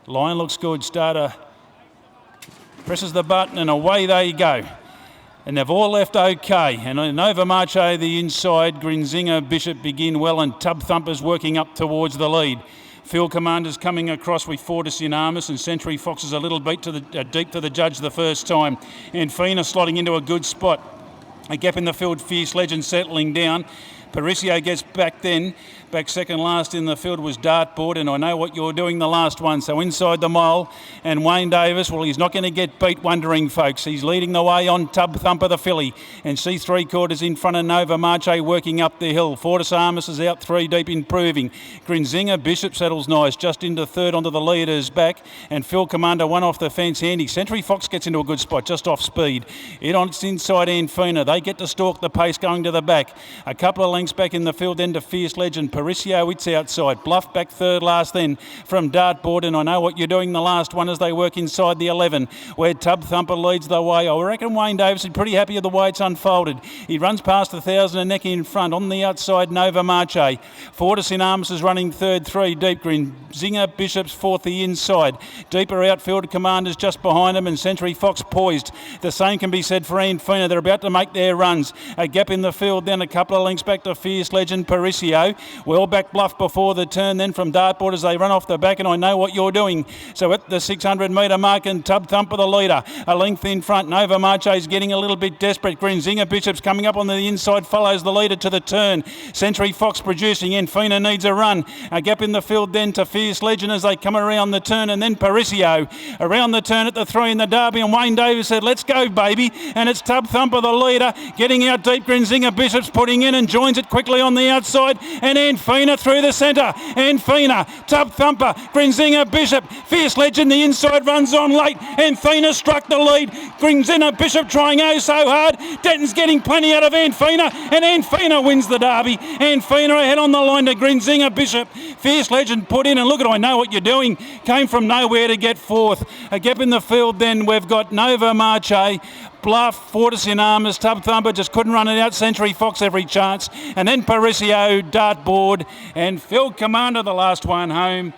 Line looks good. Starter presses the button and away they go. And they've all left okay. And Nova Marche the inside, Grinzinga, Bishop begin well, and Tub Thumpers working up towards the lead. Field Commander's coming across with Fortis in Armis, and Century Fox is a little beat to the deep to the judge the first time. And Fina slotting into a good spot. A gap in the field, Fierce Legend settling down. Paricio gets back then. Back second last in the field was Dartboard, and I know what you're doing the last one. So inside the mile, and Wayne Davis, well, he's not going to get beat, wondering, folks. He's leading the way on Tub Thumper, the filly, and she's 3/4 in front of Nova Marche working up the hill. Fortis Armis is out 3 deep, improving. Grinzinga, Bishop settles nice, just into third onto the leader's back, and Phil Commander one off the fence handy. Century Fox gets into a good spot, just off speed. It's inside Anfina. They get to stalk the pace going to the back. A couple of lengths back in the field, then to Fierce Legend. Paricio, it's outside. Bluff back third last then from Dartboard, and I know what you're doing the last one as they work inside the 11, where Tub Thumper leads the way. I reckon Wayne Davis is pretty happy with the way it's unfolded. He runs past 1,000 a neck in front. On the outside, Nova Marche. Fortis in Armis is running third, 3 deep. Grinzinga, Bishop's fourth the inside. Deeper outfield, Commanders just behind them, and Century Fox poised. The same can be said for Anfina. They're about to make their runs. A gap in the field, then a couple of lengths back to Fierce Legend. Paricio, well back Bluff before the turn, then from Dartboard as they run off the back, and I know what you're doing. So at the 600 metre mark, and Tub Thumper the leader, a length in front. Nova Marche is getting a little bit desperate. Grinzinga, Bishop's coming up on the inside, follows the leader to the turn. Century Fox producing, Anfina needs a run. A gap in the field then to Fierce Legend as they come around the turn, and then Paricio around the turn at the 3 in the Derby, and Wayne Davis said, let's go, baby. And it's Tub Thumper the leader, getting out deep. Grinzinga, Bishop's putting in and joins it quickly on the outside, and Anfina through the centre. Anfina, Tub Thumper, Grinzinga, Bishop, Fierce Legend, the inside runs on late. Anfina struck the lead. Grinzinga, Bishop trying oh so hard. Denton's getting plenty out of Anfina, and Anfina wins the Derby. Anfina ahead on the line to Grinzinga, Bishop. Fierce Legend put in, and look at I know what you're doing. Came from nowhere to get fourth. A gap in the field then, we've got Nova Marche, Bluff, Fortis in Armis, Tub Thumper just couldn't run it out. Century Fox every chance. And then Paricio, Dartboard, and Phil Commander the last one home.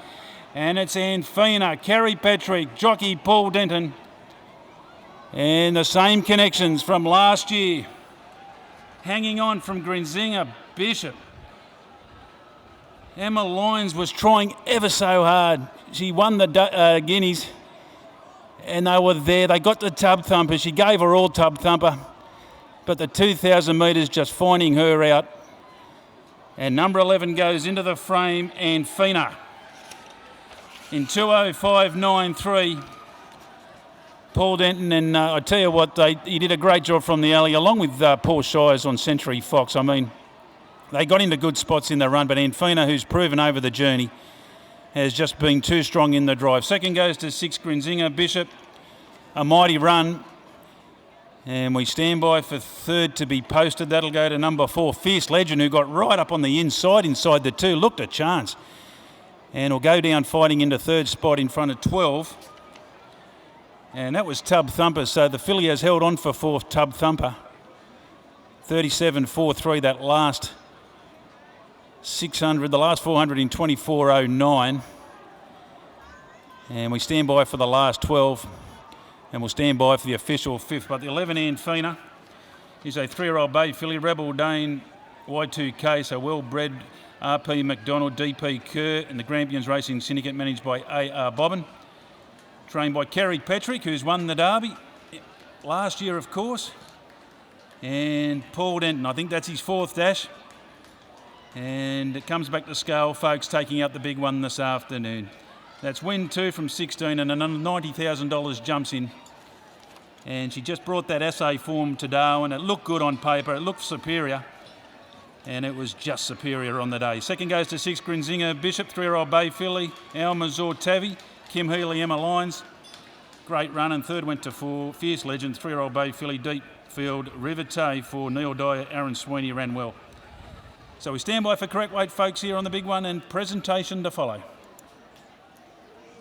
And it's Anfina, Kerry Patrick, jockey Paul Denton. And the same connections from last year. Hanging on from Grinzinga, Bishop. Emma Lyons was trying ever so hard. She won the Guineas. And they were there. They got the Tub Thumper. She gave her all Tub Thumper. But the 2,000 metres just finding her out. And number 11 goes into the frame, Anfina. In 2:05.93. Paul Denton, and I tell you what, he did a great job from the alley, along with Paul Shires on Century Fox. I mean, they got into good spots in the run, but Anfina, who's proven over the journey, has just been too strong in the drive. Second goes to 6, Grinzinga, Bishop. A mighty run. And we stand by for third to be posted. That'll go to number 4, Fierce Legend, who got right up on the inside the 2. Looked a chance. And will go down fighting into third spot in front of 12. And that was Tub Thumper. So the filly has held on for fourth, Tub Thumper. 37.43, that last 600, the last 400 in 24.09. And we stand by for the last 12. And we'll stand by for the official 5th. But the 11 Anfina is a 3-year-old bay filly, Rebel Dane Y2K, so well-bred. RP McDonald, DP Kerr, and the Grampians Racing Syndicate, managed by A.R. Bobbin. Trained by Kerry Patrick, who's won the Derby last year, of course. And Paul Denton, I think that's his 4th dash. And it comes back to scale, folks, taking out the big one this afternoon. That's win 2 from 16, and another $90,000 jumps in. And she just brought that assay form to Darwin. It looked good on paper. It looked superior. And it was just superior on the day. Second goes to 6, Grinzinga, Bishop, 3-year-old bay filly, Alma Zortavi, Kim Healy, Emma Lyons. Great run. And third went to 4, Fierce Legend, 3-year-old bay filly, deep field, River Tay for Neil Dyer. Aaron Sweeney ran well. So we stand by for correct weight, folks, here on the big one, and presentation to follow.